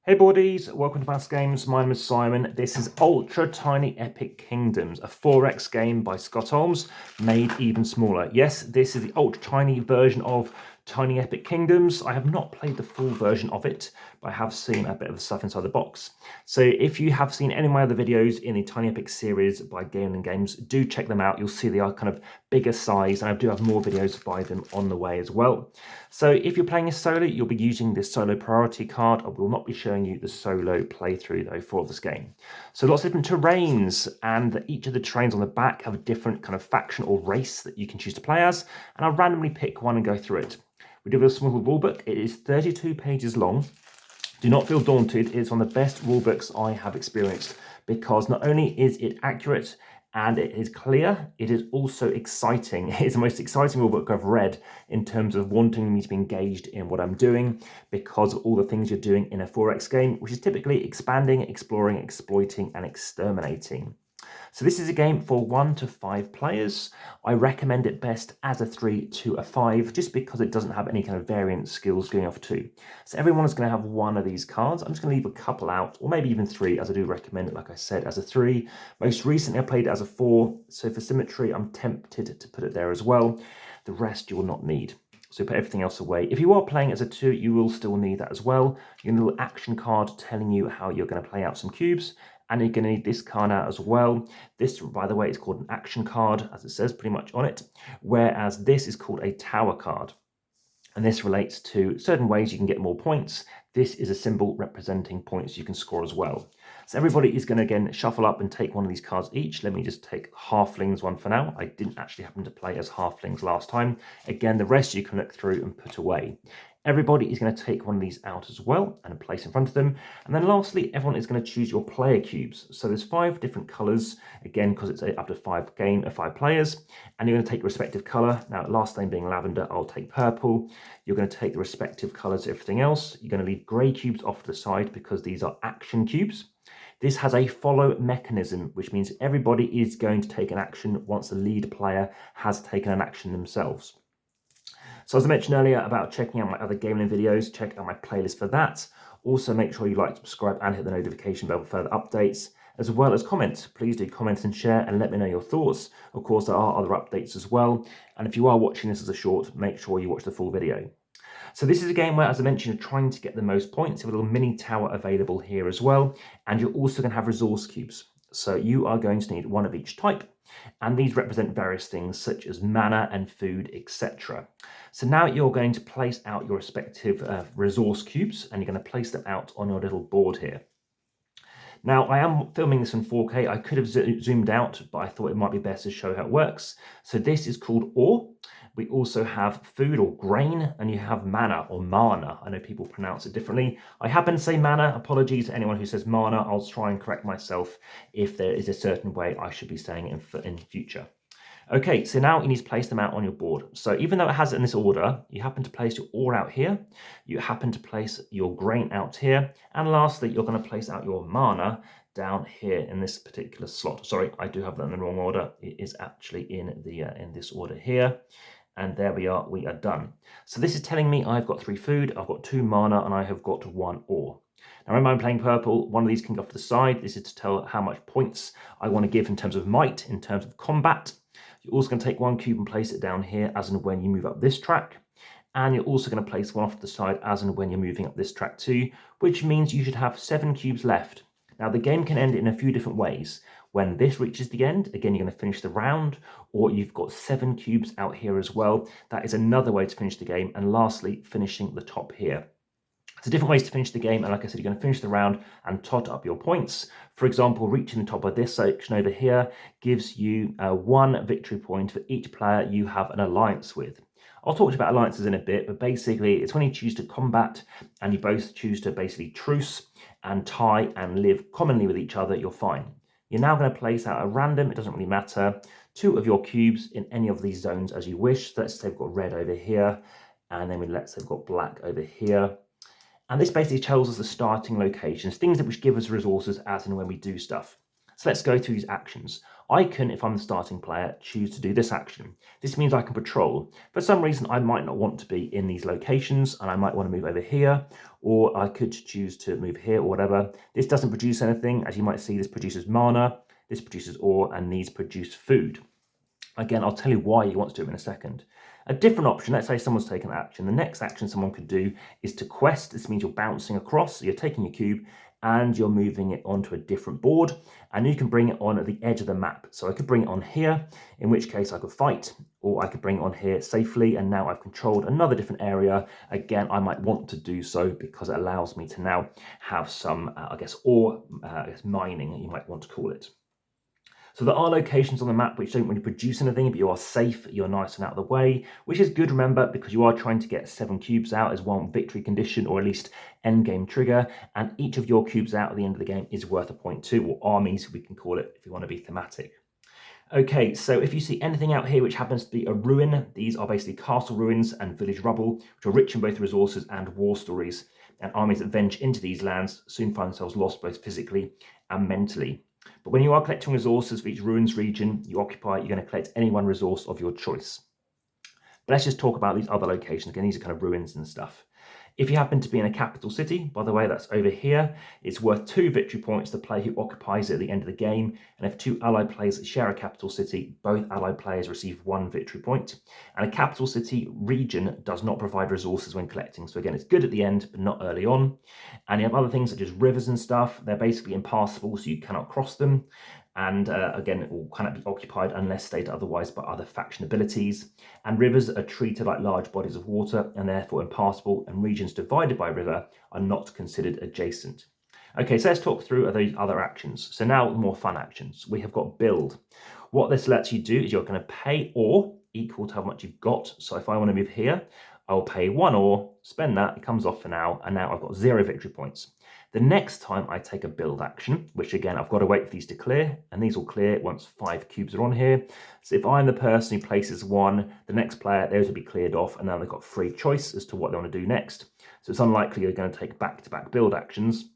Hey boardies, welcome to AmassGames. My name is Simon. This is Ultra Tiny Epic Kingdoms, a 4X game by Scott Almes, made even smaller. Yes, this is the ultra tiny version of Tiny Epic Kingdoms. I have not played the full version of it, but I have seen a bit of the stuff inside the box. So if you have seen any of my other videos in the Tiny Epic series by Gamelyn Games, do check them out. You'll see they are kind of bigger size, and I do have more videos by them on the way as well. So if you're playing a solo, you'll be using this solo priority card. I will not be showing you the solo playthrough though for this game. So lots of different terrains, and each of the terrains on the back have a different kind of faction or race that you can choose to play as, and I'll randomly pick one and go through it. We do have a small rulebook. It is 32 pages long. Do not feel daunted. It's one of the best rulebooks I have experienced because not only is it accurate and it is clear, it is also exciting. It's the most exciting rulebook I've read in terms of wanting me to be engaged in what I'm doing because of all the things you're doing in a 4X game, which is typically expanding, exploring, exploiting, and exterminating. So this is a game for 1 to 5 players. I recommend it best as a 3 to a 5, just because it doesn't have any kind of variant skills going off 2. So everyone is going to have one of these cards. I'm just going to leave a couple out, or maybe even 3, as I do recommend it, like I said, as a 3. Most recently I played it as a 4, so for symmetry I'm tempted to put it there as well. The rest you will not need. So put everything else away. If you are playing as a 2, you will still need that as well. Your little action card telling you how you're going to play out some cubes. And you're going to need this card out as well. This, by the way, is called an action card, as it says pretty much on it, whereas this is called a tower card. And this relates to certain ways you can get more points. This is a symbol representing points you can score as well. So everybody is going to, again, shuffle up and take one of these cards each. Let me just take Halflings one for now. I didn't actually happen to play as Halflings last time. Again, the rest you can look through and put away. Everybody is going to take one of these out as well and place in front of them. And then lastly, everyone is going to choose your player cubes. So there's 5 different colors, again, because it's up to 5 players. And you're going to take your respective color. Now, last name being lavender, I'll take purple. You're going to take the respective colors of everything else. You're going to leave gray cubes off to the side because these are action cubes. This has a follow mechanism, which means everybody is going to take an action once the lead player has taken an action themselves. So as I mentioned earlier about checking out my other Gamelyn videos, check out my playlist for that. Also make sure you like, subscribe and hit the notification bell for further updates, as well as comment. Please do comment and share and let me know your thoughts. Of course, there are other updates as well. And if you are watching this as a short, make sure you watch the full video. So this is a game where, as I mentioned, you're trying to get the most points. You have a little mini tower available here as well. And you're also going to have resource cubes. So you are going to need one of each type. And these represent various things such as mana and food, etc. So now you're going to place out your respective resource cubes, and you're going to place them out on your little board here. Now, I am filming this in 4K. I could have zoomed out, but I thought it might be best to show how it works. So this is called ore. We also have food or grain, and you have mana or mana. I know people pronounce it differently. I happen to say mana. Apologies to anyone who says mana. I'll try and correct myself if there is a certain way I should be saying it in future. Okay, so now you need to place them out on your board. So even though it has it in this order, you happen to place your ore out here, you happen to place your grain out here, and lastly, you're going to place out your mana down here in this particular slot. Sorry, I do have that in the wrong order. It is actually in this order here. And there we are done. So this is telling me I've got 3 food, I've got 2 mana, and I have got 1 ore. Now remember, I'm playing purple. One of these can go off to the side. This is to tell how much points I want to give in terms of might, in terms of combat. You're also going to take 1 cube and place it down here as and when you move up this track. And you're also going to place 1 off to the side as and when you're moving up this track too, which means you should have 7 cubes left. Now the game can end in a few different ways. When this reaches the end, again, you're going to finish the round, or you've got 7 cubes out here as well. That is another way to finish the game. And lastly, finishing the top here. So different ways to finish the game, and like I said, you're going to finish the round and tot up your points. For example, reaching the top of this section over here gives you 1 victory point for each player you have an alliance with. I'll talk about alliances in a bit, but basically it's when you choose to combat and you both choose to basically truce and tie and live commonly with each other, you're fine. You're now going to place out a random, it doesn't really matter, 2 of your cubes in any of these zones as you wish. So let's say we've got red over here, and then let's say we've got black over here. And this basically tells us the starting locations, things that which give us resources as and when we do stuff. So let's go through these actions. I can, if I'm the starting player, choose to do this action. This means I can patrol. For some reason, I might not want to be in these locations and I might want to move over here, or I could choose to move here or whatever. This doesn't produce anything. As you might see, this produces mana, this produces ore, and these produce food. Again, I'll tell you why you want to do it in a second. A different option, let's say someone's taken action. The next action someone could do is to quest. This means you're bouncing across, so you're taking your cube and you're moving it onto a different board, and you can bring it on at the edge of the map. So I could bring it on here, in which case I could fight, or I could bring it on here safely, and now I've controlled another different area. Again, I might want to do so because it allows me to now have some, I guess, ore, mining, you might want to call it. So there are locations on the map which don't really produce anything, but you are safe, you're nice and out of the way, which is good, remember, because you are trying to get 7 cubes out as one victory condition, or at least end game trigger, and each of your cubes out at the end of the game is worth a point too, or armies we can call it if you want to be thematic. Okay, so if you see anything out here which happens to be a ruin, these are basically castle ruins and village rubble, which are rich in both resources and war stories, and armies that venture into these lands soon find themselves lost both physically and mentally. But when you are collecting resources for each ruins region you occupy, you're going to collect any one resource of your choice. But let's just talk about these other locations. Again, these are kind of ruins and stuff. If you happen to be in a capital city, by the way, that's over here, it's worth 2 victory points to the player who occupies it at the end of the game. And if 2 allied players share a capital city, both allied players receive 1 victory point. And a capital city region does not provide resources when collecting. So again, it's good at the end, but not early on. And you have other things such as rivers and stuff. They're basically impassable, so you cannot cross them. And again, it will cannot be occupied unless stated otherwise by other faction abilities. And rivers are treated like large bodies of water and therefore impassable, and regions divided by river are not considered adjacent. Okay, so let's talk through those other actions. So now more fun actions. We have got build. What this lets you do is you're going to pay ore equal to how much you've got. So if I want to move here, I'll pay 1 ore, spend that, it comes off for now, and now I've got 0 victory points. The next time I take a build action, which again, I've got to wait for these to clear, and these will clear once 5 cubes are on here. So if I'm the person who places 1, the next player, those will be cleared off, and now they've got free choice as to what they want to do next. So it's unlikely you're going to take back-to-back build actions,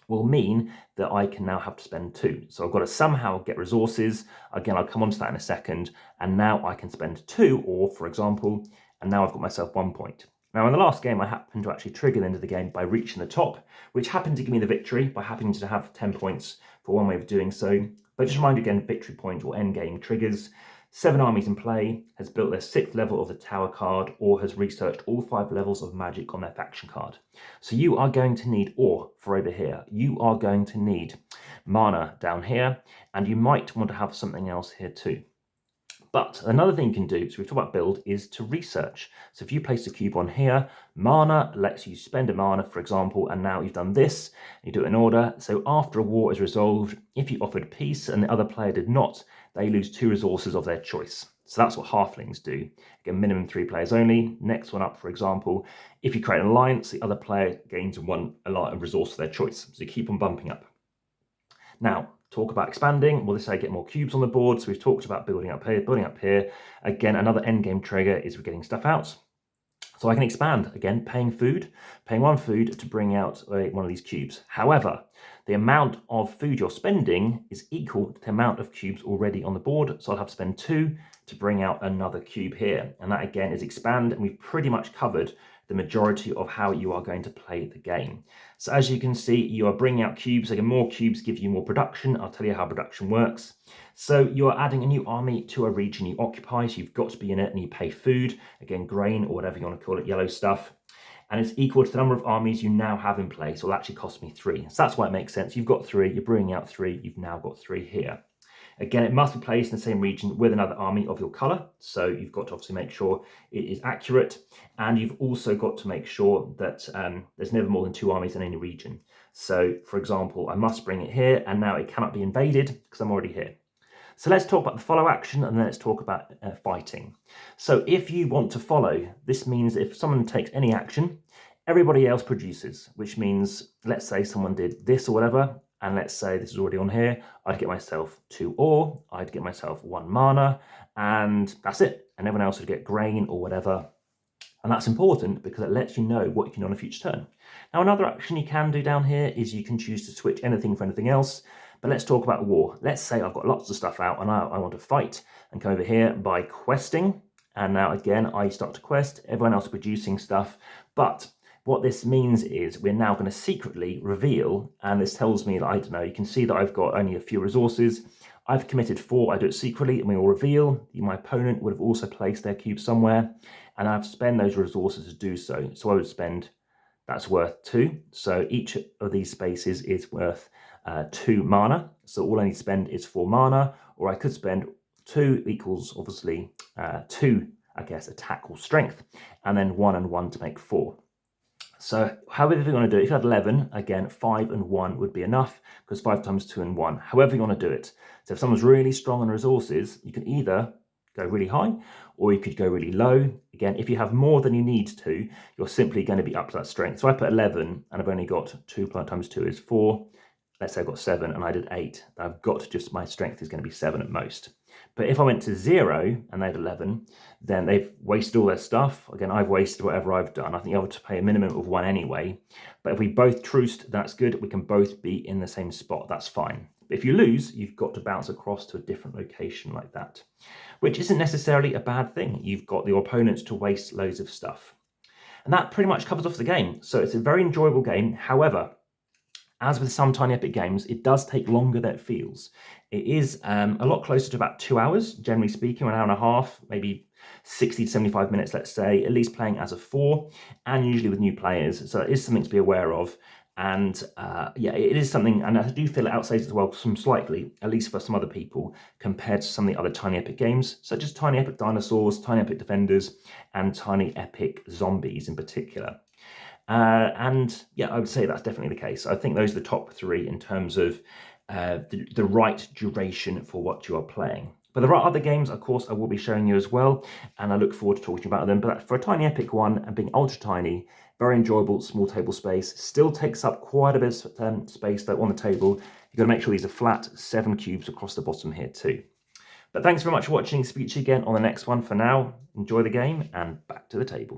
will mean that I can now have to spend 2. So I've got to somehow get resources. Again, I'll come on to that in a second. And now I can spend 2, or for example, and now I've got myself 1 point. Now, in the last game, I happened to actually trigger the end of the game by reaching the top, which happened to give me the victory by happening to have 10 points for one way of doing so. But just remind you again, victory point or end game triggers. 7 armies in play, has built their 6th level of the tower card, or has researched all 5 levels of magic on their faction card. So you are going to need ore for over here. You are going to need mana down here, and you might want to have something else here too. But another thing you can do, so we've talked about build, is to research. So if you place a cube on here, mana lets you spend a mana, for example, and now you've done this, you do it in order. So after a war is resolved, if you offered peace and the other player did not, they lose 2 resources of their choice. So that's what halflings do. Again, minimum 3 players only. Next one up, for example, if you create an alliance, the other player gains 1 resource of their choice. So you keep on bumping up. Now, talk about expanding. Well, this is how you get more cubes on the board. So we've talked about building up here, building up here. Again, another end game trigger is we're getting stuff out. So I can expand, again, paying 1 food to bring out one of these cubes. However, the amount of food you're spending is equal to the amount of cubes already on the board. So I'll have to spend 2 to bring out another cube here. And that again is expand, and we've pretty much covered the majority of how you are going to play the game. So as you can see, you are bringing out cubes. Again, more cubes give you more production. I'll tell you how production works. So you are adding a new army to a region you occupy. So you've got to be in it, and you pay food, again, grain or whatever you want to call it, yellow stuff. And it's equal to the number of armies you now have in place. So it'll actually cost me 3. So that's why it makes sense. You've got 3, you're bringing out 3, you've now got 3 here. Again, it must be placed in the same region with another army of your colour. So you've got to obviously make sure it is accurate. And you've also got to make sure that there's never more than 2 armies in any region. So, for example, I must bring it here, and now it cannot be invaded because I'm already here. So let's talk about the follow action, and then let's talk about fighting. So if you want to follow, this means if someone takes any action, everybody else produces, which means, let's say someone did this or whatever, and let's say this is already on here, I'd get myself 2 ore, I'd get myself 1 mana, and that's it. And everyone else would get grain or whatever. And that's important because it lets you know what you can do on a future turn. Now, another action you can do down here is you can choose to switch anything for anything else. But let's talk about war. Let's say I've got lots of stuff out and I want to fight, and come over here by questing. And now again, I start to quest, everyone else producing stuff. But what this means is we're now going to secretly reveal, and this tells me that, I don't know, you can see that I've got only a few resources. I've committed 4, I do it secretly, and we will reveal. My opponent would have also placed their cube somewhere, and I have to spend those resources to do so. So I would spend, that's worth 2. So each of these spaces is worth 2 mana. So all I need to spend is 4 mana, or I could spend 2 equals, obviously, 2, I guess, attack or strength, and then 1 and 1 to make 4. So however you want to do it, if you had 11, again, 5 and 1 would be enough, because 5 times 2 and 1, however you want to do it. So if someone's really strong on resources, you can either go really high, or you could go really low. Again, if you have more than you need to, you're simply going to be up to that strength. So I put 11, and I've only got 2 times 2 is 4. Let's say I've got 7, and I did 8. I've got just, my strength is going to be 7 at most. But if I went to 0 and they had 11, then they've wasted all their stuff. Again, I've wasted whatever I've done. I think I have to pay a minimum of 1 anyway. But if we both truced, that's good. We can both be in the same spot. That's fine. But if you lose, you've got to bounce across to a different location like that, which isn't necessarily a bad thing. You've got your opponents to waste loads of stuff. And that pretty much covers off the game. So it's a very enjoyable game. However, as with some Tiny Epic games, it does take longer than it feels. It is a lot closer to about 2 hours, generally speaking, 1 hour and a half, maybe 60 to 75 minutes, let's say, at least playing as a 4, and usually with new players. So it is something to be aware of. And yeah, it is something, and I do feel it outstays as well slightly, at least for some other people, compared to some of the other Tiny Epic games, such as Tiny Epic Dinosaurs, Tiny Epic Defenders, and Tiny Epic Zombies in particular. And yeah, I would say that's definitely the case. I think those are the top 3 in terms of the right duration for what you are playing. But there are other games, of course, I will be showing you as well, and I look forward to talking about them. But for a Tiny Epic one, and being ultra tiny, very enjoyable, small table space, still takes up quite a bit of space though on the table. You've got to make sure these are flat, 7 cubes across the bottom here too. But thanks very much for watching. Speak to you again on the next one. For now, enjoy the game and back to the table.